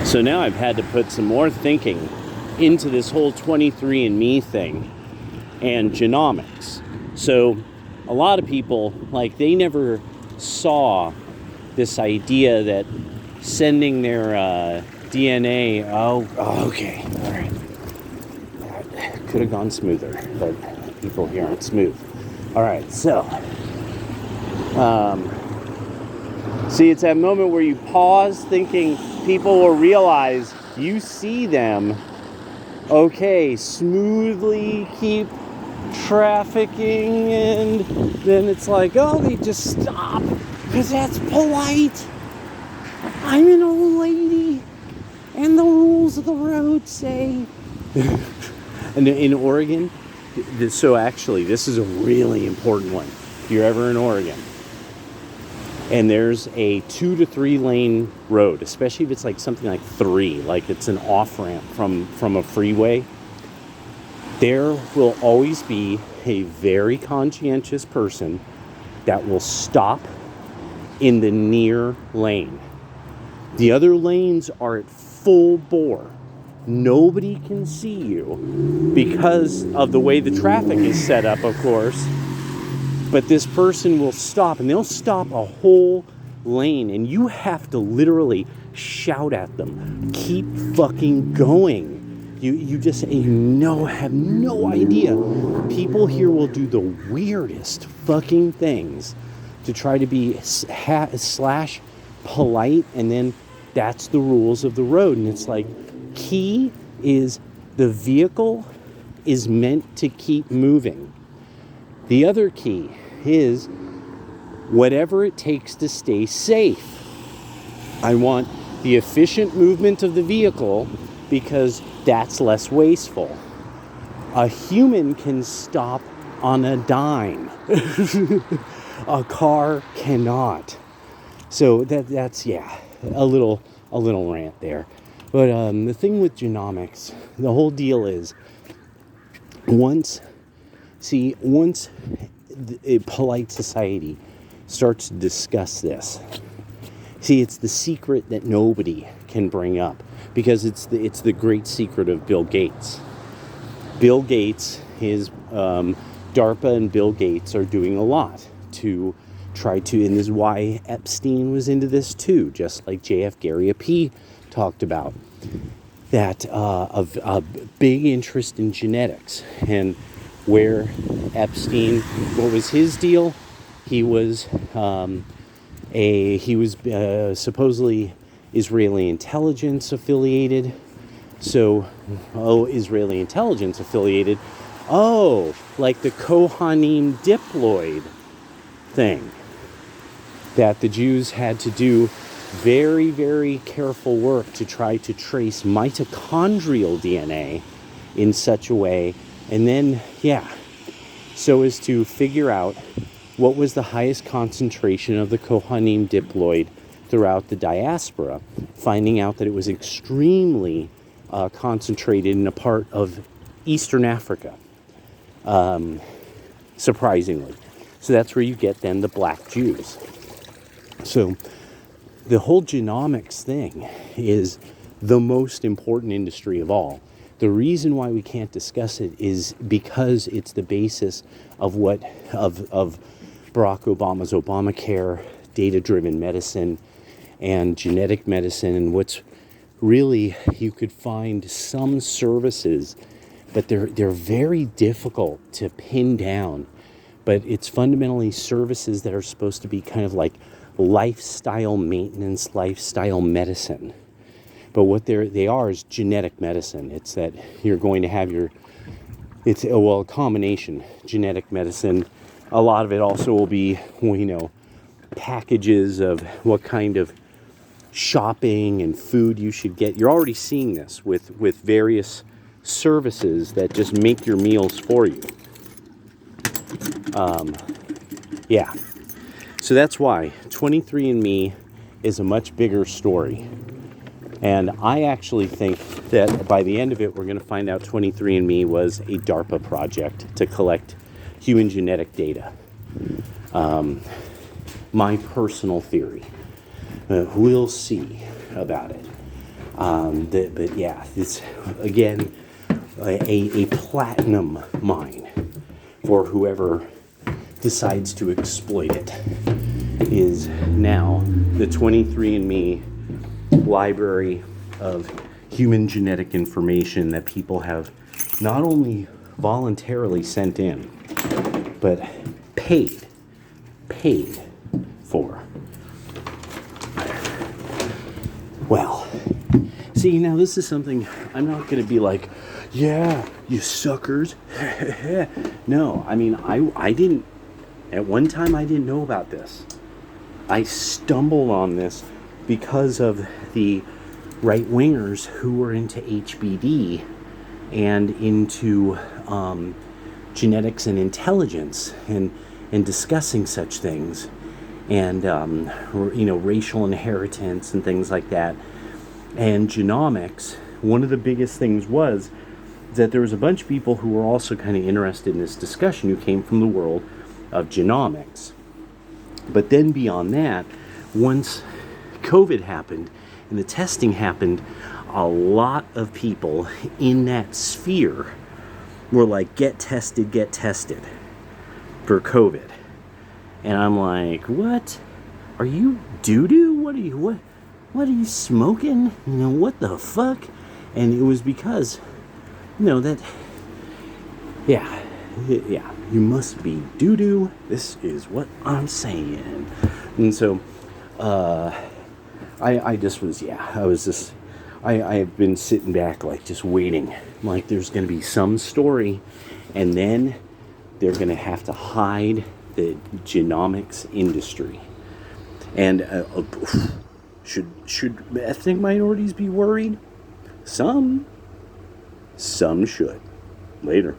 So now I've had to put some more thinking into this whole 23andMe thing and genomics. So a lot of people, like, they never saw this idea that sending their DNA, okay, all right. That could have gone smoother, but people here aren't smooth. All right, so, see, it's that moment where you pause thinking people will realize you see them, okay, smoothly keep trafficking, and then it's like, oh, they just stop because that's polite. I'm an old lady and the rules of the road say. And in Oregon, so actually this is a really important one if you're ever in Oregon, and there's a 2 to 3 lane road, especially if it's like something like 3, like it's an off-ramp from a freeway. There will always be a very conscientious person that will stop in the near lane. The other lanes are at full bore. Nobody can see you because of the way the traffic is set up, of course. But this person will stop, and they'll stop a whole lane, and you have to literally shout at them, keep fucking going. You just have no idea. People here will do the weirdest fucking things to try to be slash polite, and then that's the rules of the road. And it's like, key is the vehicle is meant to keep moving. The other key is whatever it takes to stay safe. I want the efficient movement of the vehicle because that's less wasteful. A human can stop on a dime. A car cannot. So that's a little rant there. But the thing with genomics, the whole deal is once a polite society starts to discuss this, see, it's the secret that nobody can bring up because it's the great secret of Bill Gates. Bill Gates, DARPA and Bill Gates are doing a lot to try to, and this is why Epstein was into this too, just like J.F. Gary P. talked about, that of a big interest in genetics. And where Epstein, what was his deal? He was supposedly Israeli intelligence affiliated. So, Israeli intelligence affiliated. Oh, like the Kohanim diploid thing that the Jews had to do very, very careful work to try to trace mitochondrial DNA in such a way, and then, so as to figure out what was the highest concentration of the Kohanim diploid throughout the diaspora, finding out that it was extremely concentrated in a part of Eastern Africa, surprisingly. So that's where you get then the black Jews. So the whole genomics thing is the most important industry of all. The reason why we can't discuss it is because it's the basis of of Barack Obama's Obamacare, data-driven medicine, and genetic medicine, and what's really, you could find some services, but they're very difficult to pin down. But it's fundamentally services that are supposed to be kind of like lifestyle maintenance, lifestyle medicine. But what they are is genetic medicine. It's that you're going to have a combination, genetic medicine. A lot of it also will be, packages of what kind of shopping and food you should get. You're already seeing this with various services that just make your meals for you. So that's why 23andMe is a much bigger story. And I actually think that by the end of it, we're going to find out 23andMe was a DARPA project to collect human genetic data. My personal theory. We'll see about it. But yeah, it's again a platinum mine for whoever decides to exploit it. Is now the 23andMe library of human genetic information that people have not only voluntarily sent in, but paid for. Well, see, now this is something I'm not going to be like, yeah, you suckers. No, I mean, I didn't, at one time I didn't know about this. I stumbled on this because of the right-wingers who were into HBD and into genetics and intelligence and discussing such things, and racial inheritance and things like that. And genomics, one of the biggest things was that there was a bunch of people who were also kind of interested in this discussion who came from the world of genomics. But then beyond that, once COVID happened and the testing happened, a lot of people in that sphere were like, get tested for COVID. And I'm like, what? Are you doo-doo? What are you smoking? What the fuck? And it was because, that, yeah, you must be doo-doo. This is what I'm saying. And so, I have been sitting back, like, just waiting. Like, there's going to be some story, and then they're going to have to hide the genomics industry. And should ethnic minorities be worried? Some should. Later.